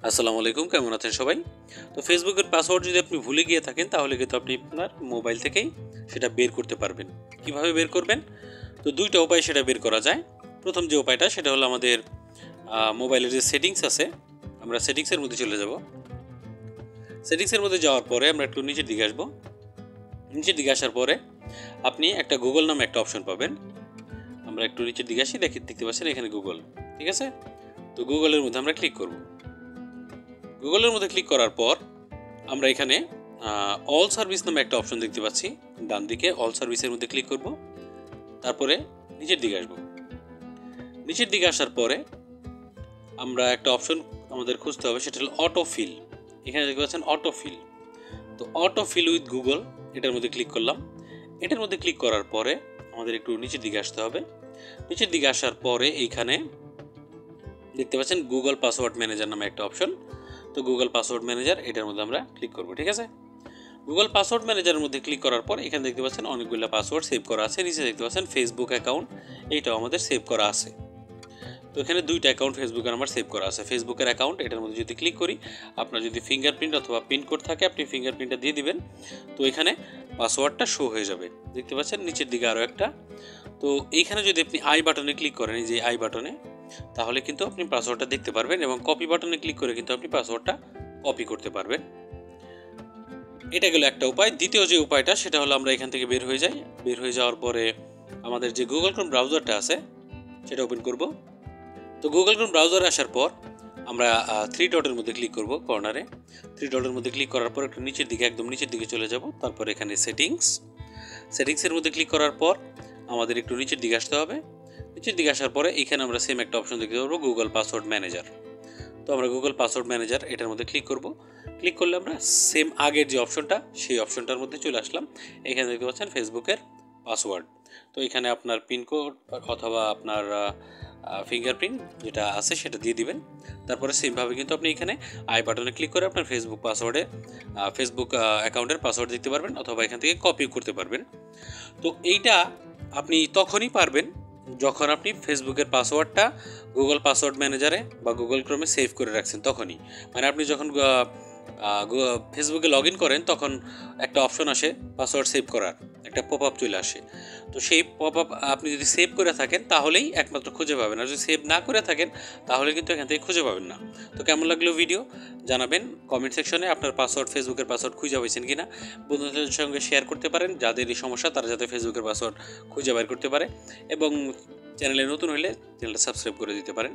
আসসালামু আলাইকুম, কেমন আছেন সবাই? তো ফেসবুকের পাসওয়ার্ড যদি আপনি ভুলে গিয়ে থাকেন তাহলে কিন্তু আপনি আপনার মোবাইল থেকেই সেটা বের করতে পারবেন। কিভাবে বের করবেন? তো দুইটা উপায় সেটা বের করা যায়। প্রথম যে উপায়টা সেটা হলো আমাদের মোবাইলের যে সেটিংস আছে, আমরা সেটিংসের মধ্যে চলে যাব। সেটিংসের মধ্যে যাওয়ার পরে আমরা একটু নিচের দিকে আসবো। নিচের দিকে আসার পরে আপনি একটা গুগল নামে একটা অপশন পাবেন। আমরা একটু নিচের দিকে আসি, দেখতে পাচ্ছেন এখানে গুগল, ঠিক আছে? তো গুগলের মধ্যে আমরা ক্লিক করব। গুগলের মধ্যে ক্লিক করার পর আমরা এখানে অল সার্ভিস নামে একটা অপশন দেখতে পাচ্ছি। ডান দিকে অল সার্ভিসের মধ্যে ক্লিক করব। তারপরে নিচের দিকে আসব। নিচের দিকে আসার পরে আমরা একটা অপশন আমাদের খুঁজতে হবে, সেটা হলো অটো ফিল। এখানে দেখতে পাচ্ছেন অটো ফিল। তো অটো ফিল উইথ গুগল, এটার মধ্যে ক্লিক করলাম। এটার মধ্যে ক্লিক করার পরে আমাদের একটু নিচের দিকে আসতে হবে। নিচের দিকে আসার পরে এইখানে দেখতে পাচ্ছেন গুগল পাসওয়ার্ড ম্যানেজার নামে একটা অপশন। তো গুগল পাসওয়ার্ড ম্যানেজার, এটার মধ্যে আমরা ক্লিক করব, ঠিক আছে? গুগল পাসওয়ার্ড ম্যানেজারের মধ্যে ক্লিক করার পর এখানে দেখতে পাচ্ছেন অনেকগুলো পাসওয়ার্ড সেভ করা আছে। নিচে দেখতে পাচ্ছেন ফেসবুক অ্যাকাউন্ট, এইটাও আমাদের সেভ করা আছে। তো এখানে দুইটা অ্যাকাউন্ট ফেসবুকের আমার সেভ করা আছে। ফেসবুকের অ্যাকাউন্ট, এটার মধ্যে যদি ক্লিক করি, আপনার যদি ফিঙ্গারপ্রিন্ট অথবা পিনকোড থাকে আপনি ফিঙ্গারপ্রিন্টটা দিয়ে দিবেন। তো এখানে পাসওয়ার্ডটা শো হয়ে যাবে। দেখতে পাচ্ছেন নিচের দিকে আরও একটা। তো এইখানে যদি আপনি আই বাটনে ক্লিক করেন, এই যে আই বাটনে, তাহলে কিন্তু আপনি পাসওয়ার্ডটা দেখতে পারবেন, এবং কপি বাটনে ক্লিক করে কিন্তু আপনি পাসওয়ার্ডটা কপি করতে পারবেন। এটা গেল একটা উপায়। দ্বিতীয় যে উপায়টা সেটা হলো আমরা এখান থেকে বের হয়ে যাই। বের হয়ে যাওয়ার পরে আমাদের যে গুগল ক্রোম ব্রাউজারটা আছে সেটা ওপেন করব। তো গুগল ক্রোম ব্রাউজারে আসার পর আমরা থ্রি ডটের মধ্যে ক্লিক করব, কর্নারে থ্রি ডটের মধ্যে ক্লিক করার পর একটু নিচের দিকে, একদম নিচের দিকে চলে যাব। তারপর এখানে সেটিংসের মধ্যে ক্লিক করার পর আমাদের একটু নিচের দিকে আসতে হবে। নিচের দিকে আসার পরে এখানে আমরা সেম একটা অপশন দেখতে পারবো, গুগল পাসওয়ার্ড ম্যানেজার। তো আমরা গুগল পাসওয়ার্ড ম্যানেজার, এটার মধ্যে ক্লিক করব। ক্লিক করলে আমরা সেম আগের যে অপশনটা, সেই অপশনটার মধ্যে চলে আসলাম। এখানে দেখতে পাচ্ছেন ফেসবুকের পাসওয়ার্ড। তো এখানে আপনার পিনকোড অথবা আপনার ফিঙ্গারপ্রিন্ট যেটা আছে সেটা দিয়ে দিবেন। তারপরে সেমভাবে কিন্তু আপনি এখানে আই বাটনে ক্লিক করে আপনার ফেসবুক পাসওয়ার্ডে ফেসবুক অ্যাকাউন্টের পাসওয়ার্ড দিতে পারবেন, অথবা এখান থেকে কপি করতে পারবেন। তো এইটা আপনি তখনই পারবেন যখন আপনি ফেসবুকের পাসওয়ার্ডটা গুগল পাসওয়ার্ড ম্যানেজারে বা গুগল ক্রোমে সেভ করে রাখছেন, তখনই। মানে আপনি যখন ফেসবুকে লগ ইন করেন তখন একটা অপশন আসে পাসওয়ার্ড সেভ করার, একটা পপ আপ চলে আসে। তো সেই পপ আপ আপনি যদি সেভ করে থাকেন তাহলেই একমাত্র খুঁজে পাবেন, আর যদি সেভ না করে থাকেন তাহলে কিন্তু এখান থেকে খুঁজে পাবেন না। তো কেমন লাগলো ভিডিও জানাবেন কমেন্ট সেকশনে। আপনার পাসওয়ার্ড, ফেসবুকের পাসওয়ার্ড খুঁজে পাইছেন কিনা বন্ধুদের সঙ্গে শেয়ার করতে পারেন, যাদের এই সমস্যা তারা যাতে ফেসবুকের পাসওয়ার্ড খুঁজে বের করতে পারে। এবং চ্যানেলে নতুন হলে চ্যানেলটা সাবস্ক্রাইব করে দিতে পারেন।